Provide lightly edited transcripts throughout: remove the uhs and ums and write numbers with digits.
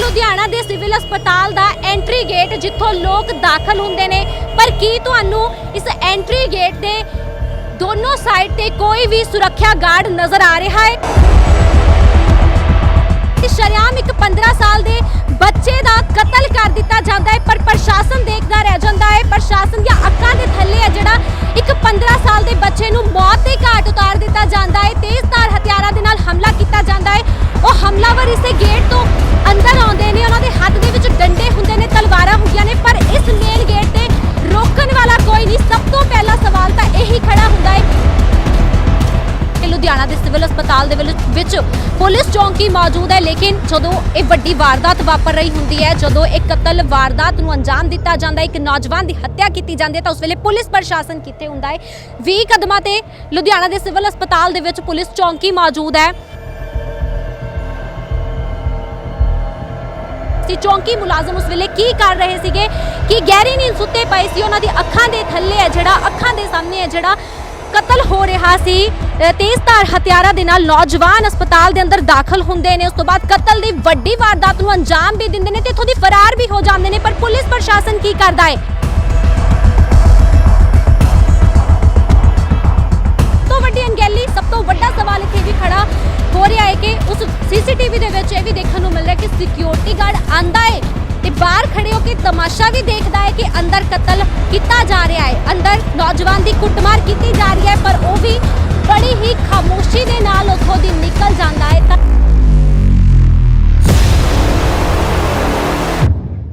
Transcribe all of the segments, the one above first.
लुधियाना दे civil अस्पताल दा entry gate जिथों लोग दाखल हुंदे ने, पर की तुहानू इस एंट्री गेट दे दोनों साइड ते कोई भी सुरक्षा गार्ड नजर आ रहा है? शरेआम एक 15 साल दे बच्चे दा कतल कर दिता जाता है, पर प्रशासन देखदा रह जाता है। प्रशासन दी अक्कां दे थल्ले है जिहड़ा एक 15 साल दे बच्चे नू मौत दे घाट उतार दिता जाता है। तेजधार हथियारां दे नाल हमला किया जाता है। वो हमलावर इस गेट तो अंदर आउंदे ने, उन्हां दे हत्थ दे विच डंडे हुंदे ने, तलवारां हुंदियां ने, पर इस मेन गेट ते रोकण वाला कोई नहीं। सब तो पहला सवाल तां यही खड़ा हुंदा है। लुधियाना दे सिविल अस्पताल दे विच पुलिस चौकी मौजूद है, लेकिन जदों ये वड्डी वारदात वापर रही हुंदी है, जदों एक कतल वारदात नूं अंजाम दिता जांदा है, एक नौजवान दी हत्या की जांदी है, तां उस वेले पुलिस प्रशासन कित्थे हुंदा है? 20 कदमां ते लुधियाना दे सिविल अस्पताल दे विच पुलिस चौकी मौजूद है। चौकी मुलाजम उस वेले की कर रहे सीगे कि गहरी नींद सुते पए सी, उन्हां दी अखां दे थल्ले है जिहड़ा, अखां दे सामने है जिहड़ा कतल हो रहा सी। तेजधार हथियारां दे नाल नौजवान अस्पताल दे अंदर दाखल हुंदे ने, उस तो बाद कतल दी वड्डी वारदात नूं अंजाम भी दिंदे ने ते इत्थों दी फरार भी हो जांदे ने, पर पुलिस प्रशासन की करदा है? तो वड्डी अनगैली, सब तो वड्डा सवाल इत्थे भी खड़ा हो रहा है कि उस सीसीटीवी दे विच ये भी देखण नूं मिल रहा है कि सिक्योरिटी गार्ड आंदा है ते बाहर खड़े होकर तमाशा भी देखता है कि अंदर कतल किया जा रहा है, अंदर नौजवान की कुटमार की जा रही है, पर वो भी बड़ी ही खामोशी दे नाल उत्थों दी निकल जाता है।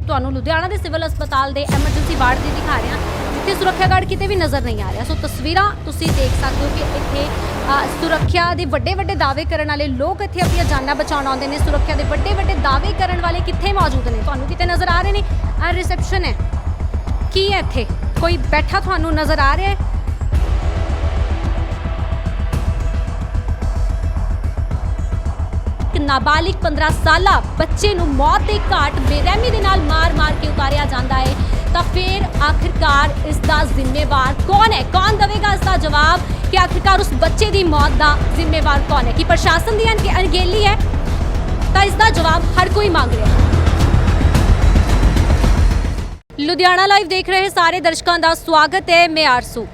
तुहानूं लुधियाना दे सिविल अस्पताल दे एमरजेंसी वार्ड दी दिखा रहे हैं, जिथे सुरक्षा गार्ड किते भी नज़र नहीं आ रहा। सो तस्वीरां तुसीं देख सकते हो कि इत्थे सुरक्षा दे वड्डे वड्डे दावे करन वाले लोग इत्थे अपनी जानां बचाउण आउंदे ने। सुरक्षा दे वड्डे वड्डे दावे करन वाले कित्थे मौजूद ने? तुहानूं किते नज़र आ रहे ने? रिसेप्शन है, की है इत्थे कोई बैठा तुहानूं नज़र आ रहा है? नाबालिग 15 साला बच्चे नूं मौत दे घाट बेरहमी दे नाल मार मार के उतारिया जाता है, तो फिर आखिरकार इसका जिम्मेवार कौन है? कौन देवेगा इसका जवाब कि आखिरकार उस बच्चे की मौत का जिम्मेवार कौन है? कि प्रशासन की अनगेली है? तो इसका जवाब हर कोई मांग रहा है। लुधियाना लाइव देख रहे सारे दर्शकों का स्वागत है, मैं आरसू।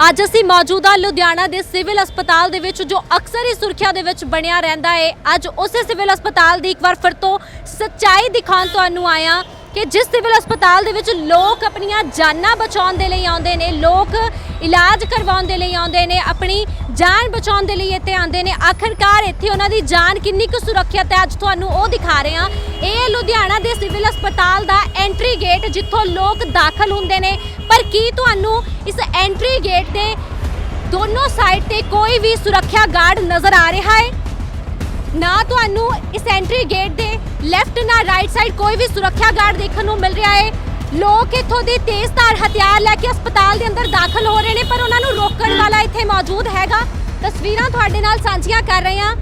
ਅੱਜ ਅਸੀਂ ਮੌਜੂਦਾ ਲੁਧਿਆਣਾ ਦੇ ਸਿਵਲ ਹਸਪਤਾਲ ਦੇ ਵਿੱਚ ਜੋ ਅਕਸਰ ਹੀ ਸੁਰੱਖਿਆ ਦੇ ਵਿੱਚ ਬਣਿਆ ਰਹਿੰਦਾ ਹੈ, ਅੱਜ ਉਸੇ ਸਿਵਲ ਹਸਪਤਾਲ ਦੀ ਇੱਕ ਵਾਰ ਫਿਰ ਤੋਂ ਸੱਚਾਈ ਦਿਖਾਉਣ ਤੁਹਾਨੂੰ ਆਇਆ ਕਿ ਜਿਸ ਸਿਵਲ ਹਸਪਤਾਲ ਦੇ ਵਿੱਚ ਲੋਕ ਆਪਣੀਆਂ ਜਾਨਾਂ ਬਚਾਉਣ ਦੇ ਲਈ ਆਉਂਦੇ ਨੇ, ਲੋਕ ਇਲਾਜ ਕਰਵਾਉਣ ਦੇ ਲਈ ਆਉਂਦੇ ਨੇ, ਆਪਣੀ ਜਾਨ ਬਚਾਉਣ ਦੇ ਲਈ ਇੱਥੇ ਆਉਂਦੇ ਨੇ, ਆਖਰਕਾਰ ਇੱਥੇ ਉਹਨਾਂ ਦੀ ਜਾਨ ਕਿੰਨੀ ਕੁ ਸੁਰੱਖਿਅਤ ਹੈ ਅੱਜ ਤੁਹਾਨੂੰ ਉਹ ਦਿਖਾ ਰਹੇ ਹਾਂ। ਇਹ ਲੁਧਿਆਣਾ ਦੇ ਸਿਵਲ ਹਸਪਤਾਲ ਦਾ ਐਂਟਰੀ ਗੇਟ ਜਿੱਥੋਂ ਲੋਕ ਦਾਖਲ ਹੁੰਦੇ ਨੇ, पर की तुहानू इस एंट्री गेट के दोनों साइड ते कोई भी सुरक्षा गार्ड नज़र आ रहा है? ना तुहानू इस एंट्री गेट के लैफ्ट ना राइट साइड कोई भी सुरक्षा गार्ड देखने को मिल रहा है। लोग इत्थों दी तेजधार हथियार लैके अस्पताल के अंदर दाखल हो रहे हैं, पर उन्होंने रोकण वाला इत्थे मौजूद हैगा। तस्वीरां तुहाडे नाल सांझियां कर रहे हैं।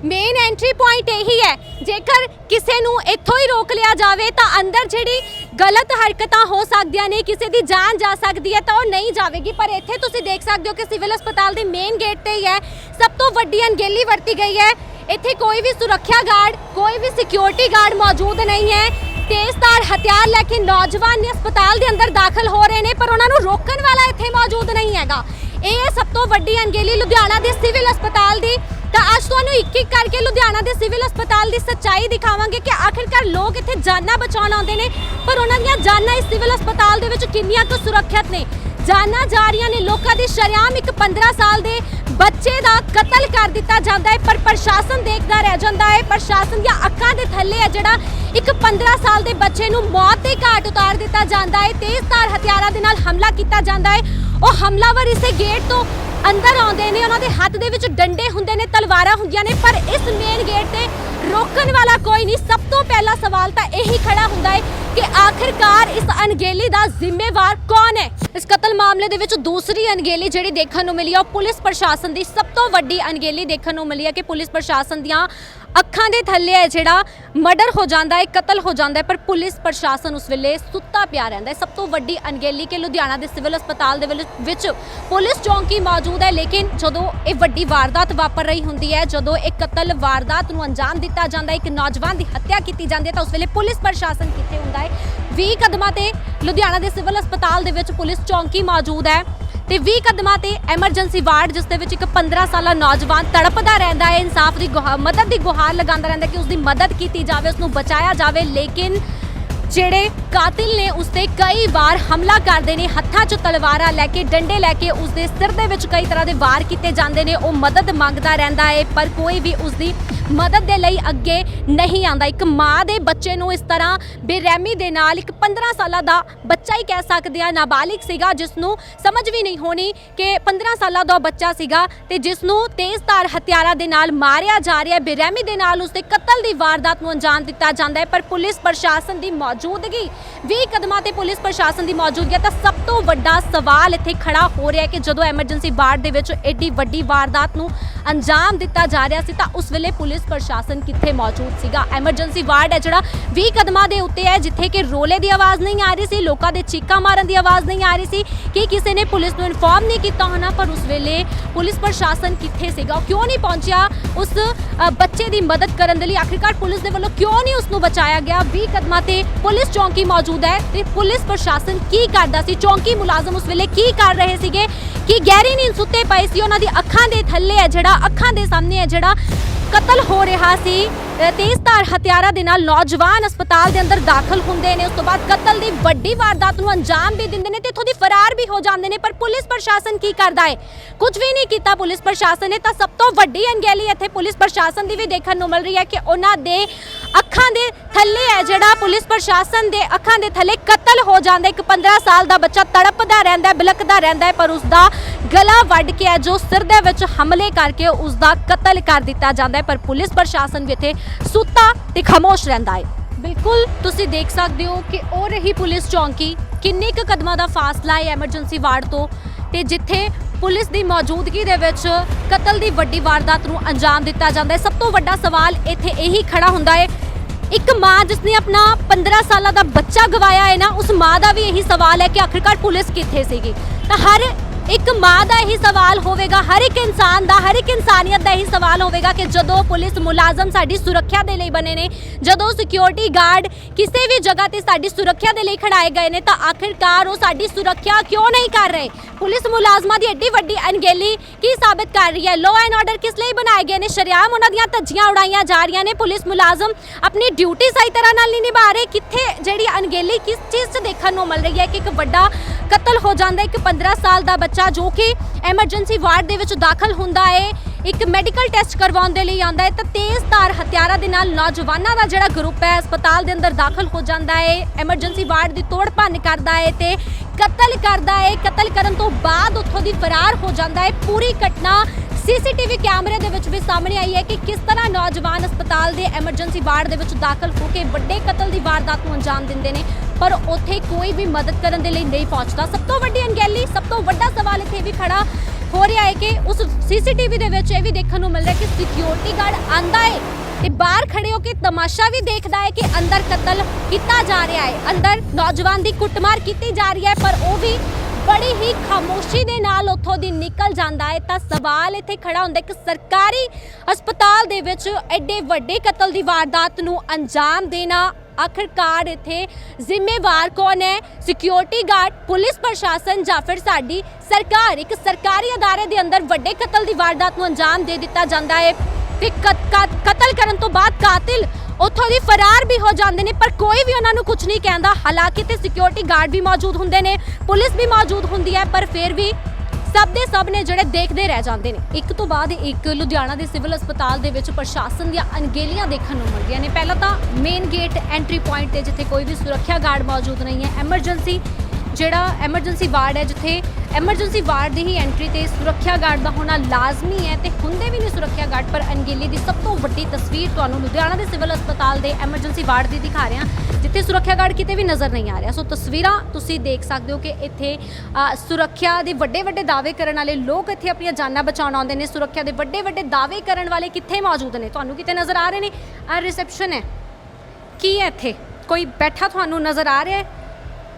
मेन एंट्री पॉइंट यही है, जेकर किसी नू इत्थों ही रोक लिया जाए तो अंदर जिहड़ी गलत हरकतां हो सकदियां ने, किसी की जान जा सकती है, तो वो नहीं जाएगी। पर इत्थे तुसीं देख सकते हो कि सिविल अस्पताल के मेन गेट ते ही है सब तो वड्डी अनगेली वरती गई है। इत्थे कोई भी सुरक्षा गार्ड, कोई भी सिक्योरिटी गार्ड मौजूद नहीं है। तेजधार हथियार लैके नौजवान ने अस्पताल के अंदर दाखल हो रहे हैं, पर उन्होंने रोकण वाला इत्थे मौजूद नहीं हैगा। ये सब तो वड्डी अनगेली लुधियाना के सिविल अस्पताल की। तो अज तुहानूं एक एक करके लुधियाना के सिविल अस्पताल की सच्चाई दिखावांगे कि आखिरकार लोग इत्थे जानां बचाउण आउंदे ने, पर उन्हां दीयां जानां इस सिविल अस्पताल दे विच किन्नियां कुछ सुरੱਖਿਅਤ ने? जानां जा रही ने, लोगों की शरेआम एक 15 साल के बच्चे का कतल कर दिता जाता है, पर प्रशासन देखता रह जाता है। प्रशासन दी अखां दे थल्ले है जिहड़ा एक 15 साल के बच्चे नूं मौत दे घाट उतार दिता जाता है। तेजधार हथियारां दे नाल हमला किया जाता है। वो हमलावर इस गेट तो अंदर आउंदे ने, उन्हां दे हत्थ दे विच डंडे हुंदे ने, तलवारां हुंदियां ने, पर इस मेन गेट ते रोकण वाला कोई नहीं। सब तो पहला सवाल तां यही खड़ा हुंदा है कि आखिरकार इस अनगेली दा जिम्मेवार कौन है? इस कतल मामले ਦੇ ਵਿੱਚ ਦੂਸਰੀ ਅਣਗਹਿਲੀ ਜਿਹੜੀ ਦੇਖਣ ਨੂੰ ਮਿਲੀ ਹੈ ਉਹ ਪੁਲਿਸ ਪ੍ਰਸ਼ਾਸਨ ਦੀ ਸਭ ਤੋਂ ਵੱਡੀ ਅਣਗਹਿਲੀ ਦੇਖਣ ਨੂੰ ਮਿਲੀ ਹੈ ਕਿ ਪੁਲਿਸ ਪ੍ਰਸ਼ਾਸਨ ਦੀਆਂ ਅੱਖਾਂ ਦੇ ਥੱਲੇ ਹੈ ਜਿਹੜਾ ਮਰਡਰ ਹੋ ਜਾਂਦਾ ਹੈ, ਕਤਲ ਹੋ ਜਾਂਦਾ ਹੈ, ਪਰ ਪੁਲਿਸ ਪ੍ਰਸ਼ਾਸਨ ਉਸ ਵੇਲੇ ਸੁੱਤਾ ਪਿਆ ਰਹਿੰਦਾ ਹੈ। ਸਭ ਤੋਂ ਵੱਡੀ ਅਣਗਹਿਲੀ ਕਿ ਲੁਧਿਆਣਾ ਦੇ ਸਿਵਲ ਹਸਪਤਾਲ ਦੇ ਵਿੱਚ ਪੁਲਿਸ ਚੌਂਕੀ ਮੌਜੂਦ ਹੈ, ਲੇਕਿਨ ਜਦੋਂ ਇਹ ਵੱਡੀ ਵਾਰਦਾਤ ਵਾਪਰ ਰਹੀ ਹੁੰਦੀ ਹੈ, ਜਦੋਂ ਇਹ ਕਤਲ ਵਾਰਦਾਤ ਨੂੰ ਅੰਜਾਮ ਦਿੱਤਾ ਜਾਂਦਾ ਹੈ, ਇੱਕ ਨੌਜਵਾਨ ਦੀ ਹੱਤਿਆ ਕੀਤੀ ਜਾਂਦੀ ਹੈ, ਤਾਂ ਉਸ ਵੇਲੇ ਪੁਲਿਸ ਪ੍ਰਸ਼ਾਸਨ ਕਿੱਥੇ ਹੁੰਦਾ ਹੈ? 20 ਕਦਮਾਂ ਤੇ ਲੁਧਿਆਣਾ ਦੇ ਸਿਵਲ ਹਸਪਤਾਲ ਦੇ ਵਿੱਚ ਪੁਲਿਸ ਚੌਂਕੀ ਮੌਜੂਦ ਹੈ ਤੇ 20 ਕਦਮਾਂ ਤੇ ਐਮਰਜੈਂਸੀ ਵਾਰਡ ਜਿਸ ਦੇ ਵਿੱਚ ਇੱਕ 15 ਸਾਲਾ ਨੌਜਵਾਨ ਤੜਪਦਾ ਰਹਿੰਦਾ ਹੈ, ਇਨਸਾਫ ਦੀ ਮਦਦ ਦੀ ਗੁਹਾਰ ਲਗਾਉਂਦਾ ਰਹਿੰਦਾ ਕਿ ਉਸ ਦੀ ਮਦਦ ਕੀਤੀ ਜਾਵੇ, ਉਸ ਨੂੰ ਬਚਾਇਆ ਜਾਵੇ, ਲੇਕਿਨ ਜਿਹੜੇ ਕਾਤਿਲ ਨੇ ਉਸ ਤੇ ਕਈ ਵਾਰ ਹਮਲਾ ਕਰਦੇ ਨੇ, ਹੱਥਾਂ 'ਚ ਤਲਵਾਰਾਂ ਲੈ ਕੇ, ਡੰਡੇ ਲੈ ਕੇ ਉਸ ਦੇ ਸਿਰ ਦੇ ਵਿੱਚ ਕਈ ਤਰ੍ਹਾਂ ਦੇ ਵਾਰ ਕੀਤੇ ਜਾਂਦੇ ਨੇ। ਉਹ ਮਦਦ ਮੰਗਦਾ ਰਹਿੰਦਾ ਹੈ ਪਰ ਕੋਈ ਵੀ ਉਸ ਦੀ ਮਦਦ ਦੇ ਲਈ ਅੱਗੇ ਨਹੀਂ ਆਉਂਦਾ। ਇੱਕ ਮਾਂ ਦੇ ਬੱਚੇ ਨੂੰ ਇਸ ਤਰ੍ਹਾਂ ਬੇਰਹਿਮੀ ਦੇ ਨਾਲ, ਇੱਕ 15 ਸਾਲਾਂ ਦਾ ਬੱਚਾ ਹੀ ਕਹਿ ਸਕਦੇ ਆ, ਨਾਬਾਲਿਗ ਸੀਗਾ, ਜਿਸ ਨੂੰ ਸਮਝ ਵੀ ਨਹੀਂ ਹੋਣੀ ਕਿ 15 ਸਾਲਾਂ ਦਾ ਬੱਚਾ ਸੀਗਾ ਤੇ ਜਿਸ ਨੂੰ ਤੇਜ਼ਧਾਰ ਹਥਿਆਰਾਂ ਦੇ ਨਾਲ ਮਾਰਿਆ ਜਾ ਰਿਹਾ ਹੈ, ਬੇਰਹਿਮੀ ਦੇ ਨਾਲ ਉਸ ਦੇ ਕਤਲ ਦੀ ਵਾਰਦਾਤ ਨੂੰ ਅੰਜਾਮ ਦਿੱਤਾ ਜਾਂਦਾ ਹੈ। ਪਰ ਪੁਲਿਸ ਪ੍ਰਸ਼ਾਸਨ ਦੀ ਮੌਜੂਦਗੀ, 20 ਕਦਮਾਂ ਤੇ ਪੁਲਿਸ ਪ੍ਰਸ਼ਾਸਨ ਦੀ ਮੌਜੂਦਗੀ, ਤਾਂ ਸਭ ਤੋਂ ਵੱਡਾ ਸਵਾਲ ਇੱਥੇ ਖੜਾ ਹੋ ਰਿਹਾ ਹੈ ਕਿ ਜਦੋਂ ਐਮਰਜੈਂਸੀ ਵਾਰਡ ਦੇ ਵਿੱਚ ਐਡੀ ਵੱਡੀ ਵਾਰਦਾਤ ਨੂੰ ਅੰਜਾਮ ਦਿੱਤਾ ਜਾ ਰਿਹਾ ਸੀ ਤਾਂ ਉਸ ਵੇਲੇ ਪੁਲਿਸ ਪ੍ਰਸ਼ਾਸਨ ਕਿੱਥੇ ਮੌਜੂਦ ਸੀਗਾ? ਐਮਰਜੈਂਸੀ ਵਾਰਡ ਹੈ ਜਿਹੜਾ 20 ਕਦਮਾਂ ਦੇ ਉੱਤੇ ਹੈ, ਜਿੱਥੇ ਕਿ ਰੋਲੇ ਦੀ ਆਵਾਜ਼ ਨਹੀਂ ਆ ਰਹੀ ਸੀ, ਲੋਕਾਂ ਦੇ ਚੀਕਾਂ ਮਾਰਨ ਦੀ ਆਵਾਜ਼ ਨਹੀਂ ਆ ਰਹੀ ਸੀ ਕਿ ਕਿਸੇ ਨੇ ਪੁਲਿਸ ਨੂੰ ਇਨਫੋਰਮ ਨਹੀਂ ਕੀਤਾ ਹੋਣਾ, ਪਰ ਉਸ ਵੇਲੇ ਪੁਲਿਸ ਪ੍ਰਸ਼ਾਸਨ ਕਿੱਥੇ ਸੀਗਾ? ਕਿਉਂ ਨਹੀਂ ਪਹੁੰਚਿਆ ਉਸ ਬੱਚੇ ਦੀ ਮਦਦ ਕਰਨ ਦੇ ਲਈ? ਆਖਿਰਕਾਰ ਪੁਲਿਸ ਦੇ ਵੱਲੋਂ ਕਿਉਂ ਨਹੀਂ ਉਸ ਨੂੰ ਬਚਾਇਆ ਗਿਆ? 20 ਕਦਮਾਂ ਤੇ ਪੁਲਿਸ ਚੌਂਕੀ ਮੌਜੂਦ ਹੈ ਤੇ ਪੁਲਿਸ ਪ੍ਰਸ਼ਾਸਨ ਕੀ ਕਰਦਾ ਸੀ? ਚੌਂਕੀ ਮੁਲਾਜ਼ਮ ਉਸ ਵੇਲੇ ਕੀ ਕਰ ਰਹੇ ਸੀਗੇ ਕਿ ਗਹਿਰੀ ਨੀਂਦ ਸੁੱਤੇ ਪਏ ਸੀ? ਉਹਨਾਂ ਦੀ ਅੱਖਾਂ ਦੇ ਥੱਲੇ ਹੈ ਜਿਹੜਾ, ਅੱਖਾਂ ਦੇ ਸਾਹਮਣੇ ਹੈ ਜਿਹੜਾ ਕਤਲ ਹੋ ਰਿਹਾ ਸੀ, ਤੇਜ਼ਧਾਰ ਹਥਿਆਰਾਂ ਦੇ ਨਾਲ ਨੌਜਵਾਨ ਹਸਪਤਾਲ ਦੇ ਅੰਦਰ ਦਾਖਲ ਹੁੰਦੇ ਨੇ, ਉਸ ਤੋਂ ਬਾਅਦ ਕਤਲ ਦੀ ਵੱਡੀ ਵਾਰਦਾਤ ਨੂੰ ਅੰਜਾਮ ਵੀ ਦਿੰਦੇ ਨੇ ਤੇ ਇੱਥੋਂ ਦੀ ਫਰਾਰ ਵੀ ਹੋ ਜਾਂਦੇ ਨੇ। ਪਰ ਪੁਲਿਸ ਪ੍ਰਸ਼ਾਸਨ ਕੀ ਕਰਦਾ ਹੈ? ਕੁਝ ਵੀ ਨਹੀਂ ਕੀਤਾ ਪੁਲਿਸ ਪ੍ਰਸ਼ਾਸਨ ਨੇ। ਤਾਂ ਸਭ ਤੋਂ ਵੱਡੀ ਅਣਗਹਿਲੀ ਇੱਥੇ ਪੁਲਿਸ ਪ੍ਰਸ਼ਾਸਨ ਦੀ ਵੀ ਦੇਖਣ ਨੂੰ ਮਿਲ ਰਹੀ ਹੈ ਕਿ ਉਹਨਾਂ ਦੇ ਅੱਖਾਂ ਦੇ ਥੱਲੇ ਹੈ ਜਿਹੜਾ, ਪੁਲਿਸ ਪ੍ਰਸ਼ਾਸਨ ਦੇ ਅੱਖਾਂ ਦੇ ਥੱਲੇ ਕਤਲ ਹੋ ਜਾਂਦਾ। ਇੱਕ 15 ਸਾਲ ਦਾ ਬੱਚਾ ਤੜਪਦਾ ਰਹਿੰਦਾ ਹੈ, ਬਿਲਕਦਾ ਰਹਿੰਦਾ ਹੈ, ਪਰ ਉਸ ਦਾ ਗਲਾ ਵੱਢ ਕੇ ਹੈ ਜੋ ਸਿਰ ਦੇ ਵਿੱਚ ਹਮਲੇ ਕਰਕੇ ਉਸ ਦਾ ਕਤਲ ਕਰ ਦਿੱਤਾ ਜਾਂਦਾ ਹੈ। ਪਰ ਪੁਲਿਸ ਪ੍ਰਸ਼ਾਸਨ ਵੀ ਇੱਥੇ ਸੁੱਤਾ ਤੇ ਖਾਮੋਸ਼ ਰਹਿੰਦਾ ਹੈ। ਬਿਲਕੁਲ ਤੁਸੀਂ ਦੇਖ ਸਕਦੇ ਹੋ ਕਿ ਉਹ ਰਹੀ ਪੁਲਿਸ ਚੌਂਕੀ, ਕਿੰਨੇ ਕੁ ਕਦਮਾਂ ਦਾ ਫਾਸਲਾ ਹੈ ਐਮਰਜੈਂਸੀ ਵਾਰਡ ਤੋਂ, ਤੇ ਜਿੱਥੇ ਪੁਲਿਸ ਦੀ ਮੌਜੂਦਗੀ ਦੇ ਵਿੱਚ ਕਤਲ ਦੀ ਵੱਡੀ ਵਾਰਦਾਤ ਨੂੰ ਅੰਜਾਮ ਦਿੱਤਾ ਜਾਂਦਾ ਹੈ। ਸਭ ਤੋਂ ਵੱਡਾ ਸਵਾਲ ਇੱਥੇ ਇਹੀ ਖੜਾ ਹੁੰਦਾ ਹੈ, ਇੱਕ ਮਾਂ ਜਿਸ ਨੇ ਆਪਣਾ 15 ਸਾਲਾਂ ਦਾ ਬੱਚਾ ਗਵਾਇਆ ਹੈ ਨਾ, ਉਸ ਮਾਂ ਦਾ ਵੀ ਇਹੀ ਸਵਾਲ ਹੈ ਕਿ ਆਖਿਰਕਾਰ ਪੁਲਿਸ ਕਿੱਥੇ ਸੀਗੀ? ਤਾਂ ਹਰ ਇੱਕ ਮਾਂ ਦਾ ਇਹੀ ਸਵਾਲ ਹੋਵੇਗਾ, ਹਰ ਇੱਕ ਇਨਸਾਨ ਦਾ, ਹਰ ਇੱਕ ਇਨਸਾਨੀਅਤ ਦਾ ਇਹੀ ਸਵਾਲ ਹੋਵੇਗਾ ਕਿ ਜਦੋਂ ਪੁਲਿਸ ਮੁਲਾਜ਼ਮ ਸਾਡੀ ਸੁਰੱਖਿਆ ਦੇ ਲਈ ਬਣੇ ਨੇ, ਜਦੋਂ ਸਿਕਿਉਰਿਟੀ ਗਾਰਡ ਕਿਸੇ ਵੀ ਜਗ੍ਹਾ ਤੇ ਸਾਡੀ ਸੁਰੱਖਿਆ ਦੇ ਲਈ ਖੜਾਏ ਗਏ ਨੇ, ਤਾਂ ਆਖਿਰਕਾਰ ਉਹ ਸਾਡੀ ਸੁਰੱਖਿਆ ਕਿਉਂ ਨਹੀਂ ਕਰ ਰਹੇ? ਪੁਲਿਸ ਮੁਲਾਜ਼ਮਾਂ ਦੀ ਐਡੀ ਵੱਡੀ ਅਣਗਹਿਲੀ ਕੀ ਸਾਬਿਤ ਕਰ ਰਹੀ ਹੈ? ਲਾਅ ਐਂਡ ਆਰਡਰ ਕਿਸ ਲਈ ਬਣਾਏ ਗਏ ਨੇ? ਸ਼ਰੇਆਮ ਉਹਨਾਂ ਦੀਆਂ ਧੱਜੀਆਂ ਉਡਾਈਆਂ ਜਾ ਰਹੀਆਂ ਨੇ। ਪੁਲਿਸ ਮੁਲਾਜ਼ਮ ਆਪਣੀ ਡਿਊਟੀ ਸਹੀ ਤਰ੍ਹਾਂ ਨਾਲ ਨਹੀਂ ਨਿਭਾ ਰਹੇ। ਕਿੱਥੇ ਜਿਹੜੀ ਅਣਗਹਿਲੀ ਕਿਸ ਚੀਜ਼ 'ਚ ਦੇਖਣ ਨੂੰ ਮਿਲ ਰਹੀ ਹੈ ਕਿ ਇੱਕ ਵੱਡਾ ਕਤਲ ਹੋ ਜਾਂਦਾ, ਇੱਕ 15 ਸਾਲ ਦਾ ਬੱਚਾ ਜੋ ਕਿ ਐਮਰਜੈਂਸੀ ਵਾਰਡ ਦੇ ਵਿੱਚ ਦਾਖਲ ਹੁੰਦਾ ਹੈ, ਇੱਕ ਮੈਡੀਕਲ ਟੈਸਟ ਕਰਵਾਉਣ ਦੇ ਲਈ ਆਉਂਦਾ ਹੈ, ਤਾਂ ਤੇਜ਼ਧਾਰ ਹਥਿਆਰਾਂ ਦੇ ਨਾਲ ਨੌਜਵਾਨਾਂ ਦਾ ਜਿਹੜਾ ਗਰੁੱਪ ਹੈ ਹਸਪਤਾਲ ਦੇ ਅੰਦਰ ਦਾਖਲ ਹੋ ਜਾਂਦਾ ਹੈ, ਐਮਰਜੈਂਸੀ ਵਾਰਡ ਦੀ ਤੋੜ ਭੰਨ ਕਰਦਾ ਹੈ ਤੇ ਕਤਲ ਕਰਦਾ ਹੈ। ਕਤਲ ਕਰਨ ਤੋਂ ਬਾਅਦ ਉੱਥੋਂ ਦੀ ਫਰਾਰ ਹੋ ਜਾਂਦਾ ਹੈ। ਪੂਰੀ ਘਟਨਾ ਸੀਸੀਟੀਵੀ ਕੈਮਰੇ ਦੇ ਵਿੱਚ ਵੀ ਸਾਹਮਣੇ ਆਈ ਹੈ ਕਿ ਕਿਸ ਤਰ੍ਹਾਂ ਨੌਜਵਾਨ ਹਸਪਤਾਲ ਦੇ ਐਮਰਜੈਂਸੀ ਵਾਰਡ ਦੇ ਵਿੱਚ ਦਾਖਲ ਹੋ ਕੇ ਵੱਡੇ ਕਤਲ ਦੀ ਵਾਰਦਾਤ ਨੂੰ ਅੰਜਾਮ ਦਿੰਦੇ ਨੇ, ਪਰ ਉੱਥੇ ਕੋਈ ਵੀ ਮਦਦ ਕਰਨ ਦੇ ਲਈ ਨਹੀਂ ਪਹੁੰਚਦਾ। ਸਭ ਤੋਂ ਵੱਡੀ ਅਣਗਹਿਲੀ, ਸਭ ਤੋਂ ਵੱਡਾ ਸਵਾਲ ਇੱਥੇ ਵੀ ਖੜਾ ਹੋ ਰਿਹਾ ਹੈ ਕਿ ਉਸ ਸੀਸੀਟੀਵੀ ਦੇ ਵਿੱਚ ਇਹ ਵੀ ਦੇਖਣ ਨੂੰ ਮਿਲ ਰਿਹਾ ਕਿ ਸਿਕਿਉਰਿਟੀ ਗਾਰਡ ਆਂਦਾ ਹੈ ਤੇ ਬਾਹਰ ਖੜੇ ਹੋ ਕੇ ਤਮਾਸ਼ਾ ਵੀ ਦੇਖਦਾ ਹੈ ਕਿ ਅੰਦਰ ਕਤਲ ਕੀਤਾ ਜਾ ਰਿਹਾ ਹੈ, ਅੰਦਰ ਨੌਜਵਾਨ ਦੀ ਕੁੱਟਮਾਰ ਕੀਤੀ ਜਾ ਰਹੀ ਹੈ, ਪਰ ਉਹ ਵੀ ਬੜੀ ਹੀ ਖਾਮੋਸ਼ੀ ਦੇ ਨਾਲ ਉੱਥੋਂ ਦੀ ਨਿਕਲ ਜਾਂਦਾ ਹੈ। ਤਾਂ ਸਵਾਲ ਇੱਥੇ ਖੜਾ ਹੁੰਦਾ ਕਿ ਸਰਕਾਰੀ ਹਸਪਤਾਲ ਦੇ ਵਿੱਚ ਐਡੇ ਵੱਡੇ ਕਤਲ ਦੀ ਵਾਰਦਾਤ ਨੂੰ ਅੰਜਾਮ ਦੇਣਾ, ਆਖਿਰਕਾਰ ਇੱਥੇ ਜ਼ਿੰਮੇਵਾਰ ਕੌਣ ਹੈ? ਸਿਕਿਉਰਿਟੀ ਗਾਰਡ, ਪੁਲਿਸ ਪ੍ਰਸ਼ਾਸਨ ਜਾਂ ਫਿਰ ਸਾਡੀ ਸਰਕਾਰ? ਇੱਕ ਸਰਕਾਰੀ ਅਦਾਰੇ ਦੇ ਅੰਦਰ ਵੱਡੇ ਕਤਲ ਦੀ ਵਾਰਦਾਤ ਨੂੰ ਅੰਜਾਮ ਦੇ ਦਿੱਤਾ ਜਾਂਦਾ ਹੈ ਤੇ ਕਤਲ ਕਰਨ ਤੋਂ ਬਾਅਦ ਕਾਤਿਲ ਉੱਥੋਂ ਦੀ ਫਰਾਰ ਵੀ ਹੋ ਜਾਂਦੇ ਨੇ, ਪਰ ਕੋਈ ਵੀ ਉਹਨਾਂ ਨੂੰ ਕੁਝ ਨਹੀਂ ਕਹਿੰਦਾ। ਹਾਲਾਂਕਿ ਤੇ ਸਿਕਿਉਰਿਟੀ ਗਾਰਡ ਵੀ ਮੌਜੂਦ ਹੁੰਦੇ ਨੇ, ਪੁਲਿਸ ਵੀ ਮੌਜੂਦ ਹੁੰਦੀ ਹੈ, ਪਰ ਫਿਰ ਵੀ ਸਭ ਦੇ ਸਭ ਨੇ ਜਿਹੜੇ ਦੇਖਦੇ ਰਹਿ ਜਾਂਦੇ ਨੇ। ਇੱਕ ਤੋਂ ਬਾਅਦ ਇੱਕ ਲੁਧਿਆਣਾ ਦੇ ਸਿਵਲ ਹਸਪਤਾਲ ਦੇ ਵਿੱਚ ਪ੍ਰਸ਼ਾਸਨ ਦੀਆਂ ਅਣਗਹਿਲੀਆਂ ਦੇਖਣ ਨੂੰ ਮਿਲਦੀਆਂ ਨੇ। ਪਹਿਲਾਂ ਤਾਂ ਮੇਨ ਗੇਟ ਐਂਟਰੀ ਪੁਆਇੰਟ ਤੇ ਜਿੱਥੇ ਕੋਈ ਵੀ ਸੁਰੱਖਿਆ ਗਾਰਡ ਮੌਜੂਦ ਨਹੀਂ ਹੈ, ਐਮਰਜੈਂਸੀ ਜਿਹੜਾ ਐਮਰਜੈਂਸੀ ਵਾਰਡ ਹੈ, ਜਿੱਥੇ ਐਮਰਜੈਂਸੀ ਵਾਰਡ ਦੀ ਹੀ ਐਂਟਰੀ ਤੇ ਸੁਰੱਖਿਆ ਗਾਰਡ ਦਾ ਹੋਣਾ ਲਾਜ਼ਮੀ ਹੈ ਤੇ ਹੁੰਦੇ ਵੀ ਨਹੀਂ ਸੁਰੱਖਿਆ ਗਾਰਡ। ਪਰ ਅਣਗਹਿਲੀ ਦੀ ਸਭ ਤੋਂ ਵੱਡੀ ਤਸਵੀਰ ਤੁਹਾਨੂੰ ਲੁਧਿਆਣਾ ਦੇ ਸਿਵਲ ਹਸਪਤਾਲ ਦੇ ਐਮਰਜੈਂਸੀ ਵਾਰਡ ਦੀ ਦਿਖਾ ਰਹੇ ਹਾਂ, ਜਿੱਥੇ ਸੁਰੱਖਿਆ ਗਾਰਡ ਕਿਤੇ ਵੀ ਨਜ਼ਰ ਨਹੀਂ ਆ ਰਿਹਾ। ਸੋ ਤਸਵੀਰਾਂ ਤੁਸੀਂ ਦੇਖ ਸਕਦੇ ਹੋ ਕਿ ਇੱਥੇ ਸੁਰੱਖਿਆ ਦੇ ਵੱਡੇ ਵੱਡੇ ਦਾਅਵੇ ਕਰਨ ਵਾਲੇ ਲੋਕ ਇੱਥੇ ਆਪਣੀਆਂ ਜਾਨਾਂ ਬਚਾਉਣ ਆਉਂਦੇ ਨੇ। ਸੁਰੱਖਿਆ ਦੇ ਵੱਡੇ ਵੱਡੇ ਦਾਅਵੇ ਕਰਨ ਵਾਲੇ ਕਿੱਥੇ ਮੌਜੂਦ ਨੇ, ਤੁਹਾਨੂੰ ਕਿਤੇ ਨਜ਼ਰ ਆ ਰਹੇ ਨੇ? ਆ ਰਿਸੈਪਸ਼ਨ ਹੈ, ਕੀ ਹੈ ਇੱਥੇ ਕੋਈ ਬੈਠਾ ਤੁਹਾਨੂੰ ਨਜ਼ਰ ਆ ਰਿਹਾ ਹੈ?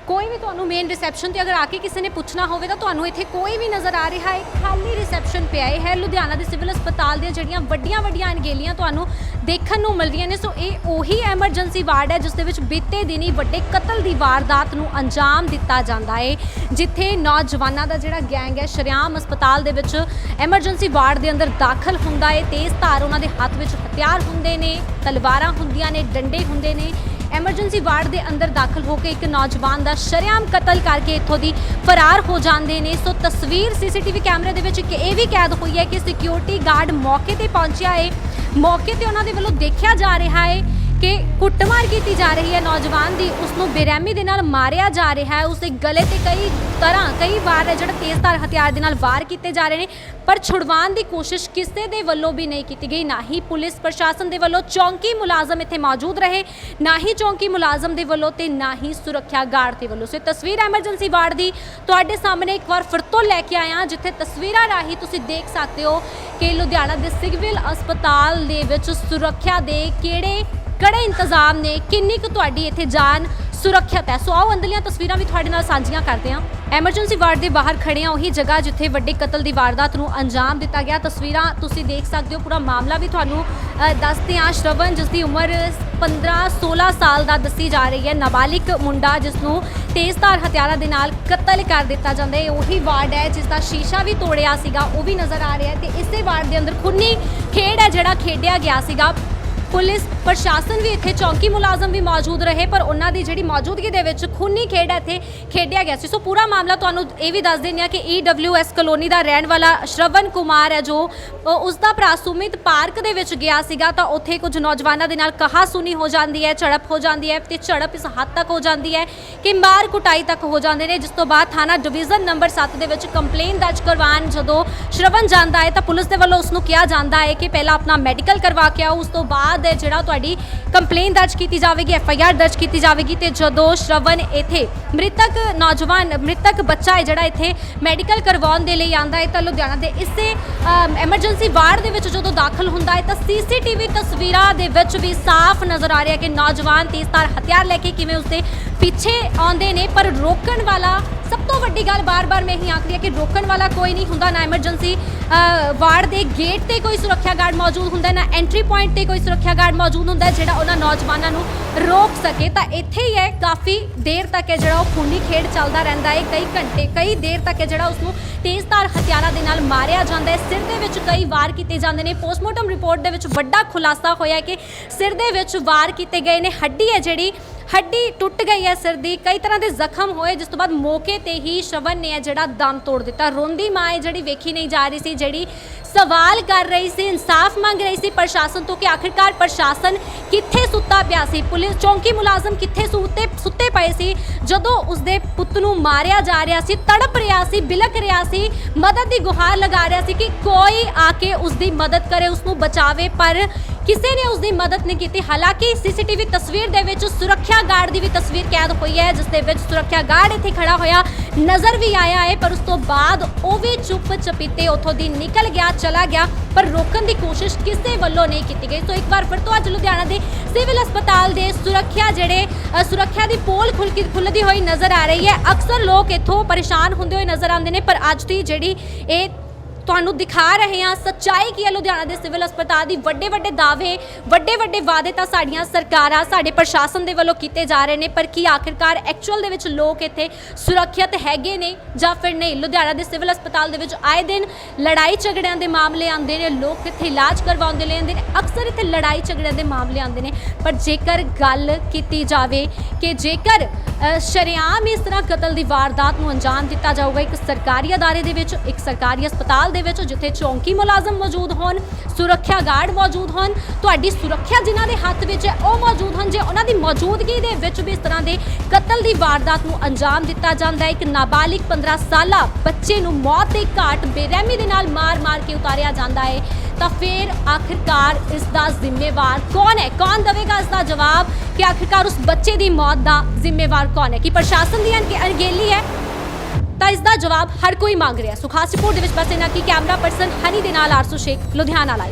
ਕੋਈ ਵੀ ਤੁਹਾਨੂੰ ਮੇਨ ਰਿਸੈਪਸ਼ਨ ਤੇ ਅਗਰ ਆ ਕੇ ਕਿਸੇ ਨੇ ਪੁੱਛਣਾ ਹੋਵੇ ਤਾਂ ਤੁਹਾਨੂੰ ਇੱਥੇ ਕੋਈ ਵੀ ਨਜ਼ਰ ਆ ਰਿਹਾ ਹੈ? ਖਾਲੀ ਰਿਸੈਪਸ਼ਨ ਪਿਆ ਹੈ। ਲੁਧਿਆਣਾ ਦੇ ਸਿਵਲ ਹਸਪਤਾਲ ਦੀਆਂ ਜਿਹੜੀਆਂ ਵੱਡੀਆਂ ਵੱਡੀਆਂ ਅਣਗਹਿਲੀਆਂ ਤੁਹਾਨੂੰ ਦੇਖਣ ਨੂੰ ਮਿਲਦੀਆਂ ਨੇ। ਸੋ ਇਹ ਉਹੀ ਐਮਰਜੈਂਸੀ ਵਾਰਡ ਹੈ ਜਿਸ ਦੇ ਵਿੱਚ ਬੀਤੇ ਦਿਨੀ ਵੱਡੇ ਕਤਲ ਦੀ ਵਾਰਦਾਤ ਨੂੰ ਅੰਜਾਮ ਦਿੱਤਾ ਜਾਂਦਾ ਹੈ, ਜਿੱਥੇ ਨੌਜਵਾਨਾਂ ਦਾ ਜਿਹੜਾ ਗੈਂਗ ਹੈ ਸ਼ਰੇਆਮ ਹਸਪਤਾਲ ਦੇ ਵਿੱਚ ਐਮਰਜੈਂਸੀ ਵਾਰਡ ਦੇ ਅੰਦਰ ਦਾਖਲ ਹੁੰਦਾ ਹੈ। ਤੇਜ਼ ਧਾਰ ਉਹਨਾਂ ਦੇ ਹੱਥ ਵਿੱਚ ਹਥਿਆਰ ਹੁੰਦੇ ਨੇ, ਤਲਵਾਰਾਂ ਹੁੰਦੀਆਂ ਨੇ, ਡੰਡੇ ਹੁੰਦੇ ਨੇ। ਐਮਰਜੈਂਸੀ ਵਾਰਡ ਦੇ ਅੰਦਰ ਦਾਖਲ ਹੋ ਕੇ ਇੱਕ ਨੌਜਵਾਨ ਦਾ ਸ਼ਰੇਆਮ ਕਤਲ ਕਰਕੇ ਇੱਥੋਂ ਦੀ ਫਰਾਰ ਹੋ ਜਾਂਦੇ ਨੇ। ਸੋ ਤਸਵੀਰ ਸੀਸੀਟੀਵੀ ਕੈਮਰੇ ਦੇ ਵਿੱਚ ਇਹ ਵੀ ਕੈਦ ਹੋਈ ਹੈ ਕਿ ਸਿਕਿਉਰਿਟੀ ਗਾਰਡ ਮੌਕੇ ਤੇ ਪਹੁੰਚਿਆ ਹੈ। ਮੌਕੇ ਤੇ ਉਹਨਾਂ ਦੇ ਵੱਲੋਂ ਦੇਖਿਆ ਜਾ ਰਿਹਾ ਹੈ ਕਿ ਕੁੱਟਮਾਰ ਕੀਤੀ ਜਾ ਰਹੀ ਹੈ ਨੌਜਵਾਨ ਦੀ, ਉਸ ਨੂੰ ਬੇਰਹਿਮੀ ਦੇ ਨਾਲ ਮਾਰਿਆ ਜਾ ਰਿਹਾ ਹੈ। ਉਸ ਦੇ ਗਲੇ ਤੇ ਕਈ ਵਾਰ ਜਿਹੜਾ ਤੇਜ਼ਧਾਰ ਹਥਿਆਰ ਦੇ ਨਾਲ ਵਾਰ ਕੀਤੇ ਜਾ ਰਹੇ ਨੇ, ਪਰ ਛੁਡਵਾਉਣ ਦੀ ਕੋਸ਼ਿਸ਼ ਕਿਸੇ ਦੇ ਵੱਲੋਂ ਵੀ ਨਹੀਂ ਕੀਤੀ ਗਈ। ਨਾ ਹੀ ਪੁਲਿਸ ਪ੍ਰਸ਼ਾਸਨ ਦੇ ਵੱਲੋਂ ਚੌਂਕੀ ਮੁਲਾਜ਼ਮ ਇੱਥੇ ਮੌਜੂਦ ਰਹੇ, ਨਾ ਹੀ ਚੌਂਕੀ ਮੁਲਾਜ਼ਮ ਦੇ ਵੱਲੋਂ ਤੇ ਨਾ ਹੀ ਸੁਰੱਖਿਆ ਗਾਰਡ ਦੇ ਵੱਲੋਂ। ਸੋ ਤਸਵੀਰ ਐਮਰਜੈਂਸੀ ਵਾਰਡ ਦੀ ਤੁਹਾਡੇ ਸਾਹਮਣੇ ਇੱਕ ਵਾਰ ਫਿਰ ਤੋਂ ਲੈ ਕੇ ਆਇਆ, ਜਿੱਥੇ ਤਸਵੀਰਾਂ ਰਾਹੀਂ ਤੁਸੀਂ ਦੇਖ ਸਕਦੇ ਹੋ ਕਿ ਲੁਧਿਆਣਾ ਦੇ ਸਿਵਲ ਹਸਪਤਾਲ ਦੇ ਵਿੱਚ ਸੁਰੱਖਿਆ ਦੇ ਕਿਹੜੇ ਕੜੇ ਇੰਤਜ਼ਾਮ ਨੇ, ਕਿੰਨੀ ਕੁ ਤੁਹਾਡੀ ਇੱਥੇ ਜਾਨ ਸੁਰੱਖਿਅਤ ਹੈ। ਸੋ ਆਓ ਅੰਦਰਲੀਆਂ ਤਸਵੀਰਾਂ ਵੀ ਤੁਹਾਡੇ ਨਾਲ ਸਾਂਝੀਆਂ ਕਰਦੇ ਹਾਂ। ਐਮਰਜੈਂਸੀ ਵਾਰਡ ਦੇ ਬਾਹਰ ਖੜੇ ਹਾਂ, ਉਹੀ ਜਗ੍ਹਾ ਜਿੱਥੇ ਵੱਡੇ ਕਤਲ ਦੀ ਵਾਰਦਾਤ ਨੂੰ ਅੰਜਾਮ ਦਿੱਤਾ ਗਿਆ। ਤਸਵੀਰਾਂ ਤੁਸੀਂ ਦੇਖ ਸਕਦੇ ਹੋ, ਪੂਰਾ ਮਾਮਲਾ ਵੀ ਤੁਹਾਨੂੰ ਦੱਸਦੇ ਹਾਂ। ਸ਼ਰਵਨ, ਜਿਸ ਦੀ ਉਮਰ 15-16 ਸਾਲ ਦਾ ਦੱਸੀ ਜਾ ਰਹੀ ਹੈ, ਨਾਬਾਲਿਗ ਮੁੰਡਾ ਜਿਸ ਨੂੰ ਤੇਜ਼ਧਾਰ ਹਥਿਆਰਾਂ ਦੇ ਨਾਲ ਕਤਲ ਕਰ ਦਿੱਤਾ ਜਾਂਦਾ ਹੈ। ਉਹੀ ਵਾਰਡ ਹੈ ਜਿਸ ਦਾ ਸ਼ੀਸ਼ਾ ਵੀ ਤੋੜਿਆ ਸੀਗਾ, ਉਹ ਵੀ ਨਜ਼ਰ ਆ ਰਿਹਾ ਹੈ ਤੇ ਇਸੇ ਵਾਰਡ ਦੇ ਅੰਦਰ ਖੂਨੀ ਖੇਡ ਹੈ ਜਿਹੜਾ ਖੇਡਿਆ ਗਿਆ ਸੀਗਾ। ਪੁਲਿਸ ਪ੍ਰਸ਼ਾਸਨ ਵੀ ਇੱਥੇ, ਚੌਂਕੀ ਮੁਲਾਜ਼ਮ ਵੀ ਮੌਜੂਦ ਰਹੇ, ਪਰ ਉਹਨਾਂ ਦੀ ਜਿਹੜੀ ਮੌਜੂਦਗੀ ਦੇ ਵਿੱਚ ਖੂਨੀ ਖੇਡ ਇੱਥੇ ਖੇਡਿਆ ਗਿਆ ਸੀ। ਸੋ ਪੂਰਾ ਮਾਮਲਾ ਤੁਹਾਨੂੰ ਇਹ ਵੀ ਦੱਸ ਦਿੰਦੇ ਹਾਂ ਕਿ EWS ਕਲੋਨੀ ਦਾ ਰਹਿਣ ਵਾਲਾ ਸ਼ਰਵਨ ਕੁਮਾਰ ਹੈ, ਜੋ ਉਸ ਦਾ ਭਰਾ ਸੁਮਿਤ ਪਾਰਕ ਦੇ ਵਿੱਚ ਗਿਆ ਸੀਗਾ ਤਾਂ ਉੱਥੇ ਕੁਝ ਨੌਜਵਾਨਾਂ ਦੇ ਨਾਲ ਕਹਾਸੁਣੀ ਹੋ ਜਾਂਦੀ ਹੈ, ਝੜਪ ਹੋ ਜਾਂਦੀ ਹੈ ਤੇ ਝੜਪ ਇਸ ਹੱਦ ਤੱਕ ਹੋ ਜਾਂਦੀ ਹੈ ਕਿ ਮਾਰ ਕੁਟਾਈ ਤੱਕ ਹੋ ਜਾਂਦੇ ਨੇ। ਜਿਸ ਤੋਂ ਬਾਅਦ ਥਾਣਾ ਡਿਵੀਜ਼ਨ ਨੰਬਰ 7 ਦੇ ਵਿੱਚ ਕੰਪਲੇਨ ਦਰਜ ਕਰਵਾਉਣ ਜਦੋਂ ਸ਼ਰਵਨ ਜਾਂਦਾ ਹੈ ਤਾਂ ਪੁਲਿਸ ਦੇ ਵੱਲੋਂ ਉਸ ਨੂੰ ਕਿਹਾ ਜਾਂਦਾ ਹੈ ਕਿ ਪਹਿਲਾਂ ਆਪਣਾ ਮੈਡੀਕਲ ਕਰਵਾ ਕੇ ਆਓ, ਉਸ ਤੋਂ ਬਾਅਦ ਜਿਹੜਾ ਤੁਹਾਡੀ ਕੰਪਲੇਨ ਦਰਜ ਕੀਤੀ ਜਾਵੇਗੀ, FIR ਦਰਜ ਕੀਤੀ ਜਾਵੇਗੀ। ਤੇ ਜਦੋਂ ਸ਼ਰਵਨ ਇੱਥੇ ਮ੍ਰਿਤਕ ਬੱਚਾ ਹੈ ਜਿਹੜਾ ਇੱਥੇ ਮੈਡੀਕਲ ਕਰਵਾਉਣ ਦੇ ਲਈ ਆਂਦਾ ਹੈ ਤਾਂ ਲੁਧਿਆਣਾ ਦੇ ਇਸੇ ਐਮਰਜੈਂਸੀ ਵਾਰਡ ਦੇ ਵਿੱਚ ਜਦੋਂ ਦਾਖਲ ਹੁੰਦਾ ਹੈ ਤਾਂ CCTV ਤਸਵੀਰਾਂ ਦੇ ਵਿੱਚ ਵੀ ਸਾਫ਼ ਨਜ਼ਰ ਆ ਰਿਹਾ ਕਿ ਨੌਜਵਾਨ ਤੇਜ਼ਧਾਰ ਹਥਿਆਰ ਲੈ ਕੇ ਕਿਵੇਂ ਉਸਦੇ ਪਿੱਛੇ ਆਉਂਦੇ ਨੇ। ਪਰ ਰੋਕਣ ਵਾਲਾ, ਸਭ ਤੋਂ ਵੱਡੀ ਗੱਲ ਬਾਰ-ਬਾਰ ਮੈਂ ਇਹੀ ਆਖਦੀ ਹਾਂ ਕਿ ਰੋਕਣ ਵਾਲਾ ਕੋਈ ਨਹੀਂ ਹੁੰਦਾ। ਨਾ ਐਮਰਜੈਂਸੀ ਵਾਰਡ ਦੇ ਗੇਟ ਤੇ ਕੋਈ ਸੁਰੱਖਿਆ ਗਾਰਡ ਮੌਜੂਦ ਹੁੰਦਾ, ਨਾ ਐਂਟਰੀ ਪੁਆਇੰਟ ਤੇ ਕੋਈ ਸੁਰੱਖਿਆ ਗਾਰਡ ਮੌਜੂਦ ਹੁੰਦਾ ਜਿਹੜਾ ਉਹਨਾਂ ਨੌਜਵਾਨਾਂ ਨੂੰ ਰੋਕ ਸਕੇ। ਤਾਂ ਇੱਥੇ ਹੀ ਹੈ, ਕਾਫੀ ਦੇਰ ਤੱਕ ਹੈ ਜਿਹੜਾ ਉਹ ਖੂਨੀ ਖੇਡ ਚੱਲਦਾ ਰਹਿੰਦਾ ਹੈ। ਕਈ ਘੰਟੇ, ਕਈ ਦੇਰ ਤੱਕ ਹੈ ਜਿਹੜਾ ਉਸਨੂੰ ਤੇਜ਼ਧਾਰ ਹਥਿਆਰਾਂ ਦੇ ਨਾਲ ਮਾਰਿਆ ਜਾਂਦਾ ਹੈ। ਸਿਰ ਦੇ ਵਿੱਚ ਕਈ ਵਾਰ ਕੀਤੇ ਜਾਂਦੇ ਨੇ। ਪੋਸਟਮਾਰਟਮ ਰਿਪੋਰਟ ਦੇ ਵਿੱਚ ਵੱਡਾ ਖੁਲਾਸਾ ਹੋਇਆ ਕਿ ਸਿਰ ਦੇ ਵਿੱਚ ਵਾਰ ਕੀਤੇ ਗਏ ਨੇ। ਹੱਡੀ ਹੈ ਜਿਹੜੀ, ਹੱਡੀ ਟੁੱਟ ਗਈ ਹੈ ਸਿਰ ਦੀ, ਕਈ ਤਰ੍ਹਾਂ ਦੇ ਜ਼ਖਮ ਹੋਏ, ਜਿਸ ਤੋਂ ਬਾਅਦ ਮੌਕੇ ਤੇ ਹੀ ਸ਼ਰਵਨ ਨੇ ਜਿਹੜਾ ਦਮ ਤੋੜ ਦਿੱਤਾ। ਰੋਂਦੀ ਮਾਂ ਹੈ ਜਿਹੜੀ ਵੇਖੀ ਨਹੀਂ ਜਾ ਰਹੀ ਸੀ, ਜਿਹੜੀ ਸਵਾਲ ਕਰ ਰਹੀ ਸੀ, ਇਨਸਾਫ ਮੰਗ ਰਹੀ ਸੀ ਪ੍ਰਸ਼ਾਸਨ ਤੋਂ ਕਿ ਆਖਿਰਕਾਰ ਪ੍ਰਸ਼ਾਸਨ ਕਿੱਥੇ ਸੁੱਤਾ ਪਿਆ ਸੀ, ਪੁਲਿਸ ਚੌਂਕੀ ਮੁਲਾਜ਼ਮ ਕਿੱਥੇ ਸੁੱਤੇ ਪਏ ਸੀ ਜਦੋਂ ਉਸਦੇ ਪੁੱਤ ਨੂੰ ਮਾਰਿਆ ਜਾ ਰਿਹਾ ਸੀ, ਤੜਪ ਰਿਹਾ ਸੀ, ਬਿਲਕ ਰਿਹਾ ਸੀ, ਮਦਦ ਦੀ ਗੁਹਾਰ ਲਗਾ ਰਿਹਾ ਸੀ ਕਿ ਕੋਈ ਆ ਕੇ ਉਸਦੀ ਮਦਦ ਕਰੇ, ਉਸਨੂੰ ਬਚਾਵੇ, ਪਰ ਕਿਸੇ ਨੇ ਉਸਦੀ ਮਦਦ ਨਹੀਂ ਕੀਤੀ। ਹਾਲਾਂਕਿ CCTV ਤਸਵੀਰ ਦੇ ਵਿੱਚ ਸੁਰੱਖਿਆ ਗਾਰਡ ਦੀ ਵੀ ਤਸਵੀਰ ਕੈਦ ਹੋਈ ਹੈ, ਜਿਸ ਦੇ ਵਿੱਚ ਸੁਰੱਖਿਆ ਗਾਰਡ ਇੱਥੇ ਖੜਾ ਹੋਇਆ ਨਜ਼ਰ ਵੀ ਆਇਆ ਹੈ, ਪਰ ਉਸ ਤੋਂ ਬਾਅਦ ਉਹ ਵੀ ਚੁੱਪ ਚਪੀਤੇ ਉੱਥੋਂ ਦੀ ਨਿਕਲ ਗਿਆ, ਚਲਾ ਗਿਆ, ਪਰ ਰੋਕਣ ਦੀ ਕੋਸ਼ਿਸ਼ ਕਿਸੇ ਵੱਲੋਂ ਨਹੀਂ ਕੀਤੀ ਗਈ। ਸੋ ਇੱਕ ਵਾਰ ਫਿਰ ਤੋਂ ਅੱਜ ਲੁਧਿਆਣਾ ਦੇ ਸਿਵਲ ਹਸਪਤਾਲ ਦੇ ਸੁਰੱਖਿਆ ਦੀ ਪੋਲ ਖੁੱਲ੍ਹਦੀ ਹੋਈ ਨਜ਼ਰ ਆ ਰਹੀ ਹੈ। ਅਕਸਰ ਲੋਕ ਇੱਥੋਂ ਪਰੇਸ਼ਾਨ ਹੁੰਦੇ ਹੋਏ ਨਜ਼ਰ ਆਉਂਦੇ ਨੇ, ਪਰ ਅੱਜ ਦੀ ਜਿਹੜੀ ਇਹ ਤੁਹਾਨੂੰ ਦਿਖਾ ਰਹੇ ਹਾਂ ਸੱਚਾਈ ਕੀ ਹੈ ਲੁਧਿਆਣਾ ਦੇ ਸਿਵਲ ਹਸਪਤਾਲ ਦੀ। ਵੱਡੇ ਵੱਡੇ ਦਾਅਵੇ, ਵੱਡੇ ਵੱਡੇ ਵਾਅਦੇ ਤਾਂ ਸਾਡੀਆਂ ਸਰਕਾਰਾਂ, ਸਾਡੇ ਪ੍ਰਸ਼ਾਸਨ ਦੇ ਵੱਲੋਂ ਕੀਤੇ ਜਾ ਰਹੇ ਨੇ, ਪਰ ਕੀ ਆਖਿਰਕਾਰ ਐਕਚੁਅਲ ਦੇ ਵਿੱਚ ਲੋਕ ਇੱਥੇ ਸੁਰੱਖਿਅਤ ਹੈਗੇ ਨੇ ਜਾਂ ਫਿਰ ਨਹੀਂ? ਲੁਧਿਆਣਾ ਦੇ ਸਿਵਲ ਹਸਪਤਾਲ ਦੇ ਵਿੱਚ ਆਏ ਦਿਨ ਲੜਾਈ ਝਗੜਿਆਂ ਦੇ ਮਾਮਲੇ ਆਉਂਦੇ ਨੇ, ਲੋਕ ਇੱਥੇ ਇਲਾਜ ਕਰਵਾਉਂਦੇ ਲੈਂਦੇ ਨੇ, ਅਕਸਰ ਇੱਥੇ ਲੜਾਈ ਝਗੜਿਆਂ ਦੇ ਮਾਮਲੇ ਆਉਂਦੇ ਨੇ। ਪਰ ਜੇਕਰ ਗੱਲ ਕੀਤੀ ਜਾਵੇ ਕਿ ਜੇਕਰ ਸ਼ਰੇਆਮ ਇਸ ਤਰ੍ਹਾਂ ਕਤਲ ਦੀ ਵਾਰਦਾਤ ਨੂੰ ਅੰਜਾਮ ਦਿੱਤਾ ਜਾਊਗਾ ਇੱਕ ਸਰਕਾਰੀ ਅਦਾਰੇ ਦੇ ਵਿੱਚ, ਇੱਕ ਸਰਕਾਰੀ ਹਸਪਤਾਲ ਦੇ ਵਿੱਚ ਜਿੱਥੇ ਚੌਂਕੀ ਮੁਲਾਜ਼ਮ ਮੌਜੂਦ ਹੋਣ, ਸੁਰੱਖਿਆ ਗਾਰਡ ਮੌਜੂਦ ਹੋਣ, ਤੁਹਾਡੀ ਸੁਰੱਖਿਆ ਜਿਨ੍ਹਾਂ ਦੇ ਹੱਥ ਵਿੱਚ ਹੈ ਉਹ ਮੌਜੂਦ ਹਨ, ਜੇ ਉਹਨਾਂ ਦੀ ਮੌਜੂਦਗੀ ਦੇ ਵਿੱਚ ਵੀ ਇਸ ਤਰ੍ਹਾਂ ਦੇ ਕਤਲ ਦੀ ਵਾਰਦਾਤ ਨੂੰ ਅੰਜਾਮ ਦਿੱਤਾ ਜਾਂਦਾ ਹੈ, ਇੱਕ ਨਾਬਾਲਿਗ 15 ਸਾਲਾ ਬੱਚੇ ਨੂੰ ਮੌਤ ਦੇ ਘਾਟ ਬੇਰਹਿਮੀ ਦੇ ਨਾਲ ਮਾਰ-ਮਾਰ ਕੇ ਉਤਾਰਿਆ ਜਾਂਦਾ ਹੈ, ਤਾਂ ਫਿਰ ਆਖਿਰਕਾਰ ਇਸ ਦਾ ਜ਼ਿੰਮੇਵਾਰ ਕੌਣ ਹੈ? ਕੌਣ ਦੇਵੇਗਾ ਇਸ ਦਾ ਜਵਾਬ ਕਿ ਆਖਿਰਕਾਰ ਉਸ ਬੱਚੇ ਦੀ ਮੌਤ ਦਾ ਜ਼ਿੰਮੇਵਾਰ ਕੌਣ ਹੈ? ਕਿ ਪ੍ਰਸ਼ਾਸਨ ਦੀ ਅਣਗਹਿਲੀ ਹੈ? ਤਾਂ ਇਸ ਦਾ ਜਵਾਬ ਹਰ ਕੋਈ ਮੰਗ ਰਿਹਾ। ਸੋ ਖਾਸ ਰਿਪੋਰਟ ਦੇ ਵਿੱਚ ਬਸ ਇਹਨਾਂ ਕੀ ਕੈਮਰਾ ਪਰਸਨ ਹਨੀ ਦੇ ਨਾਲ ਆਰਸੂ ਸ਼ੇਖ, ਲੁਧਿਆਣਾ ਲਾਈਵ।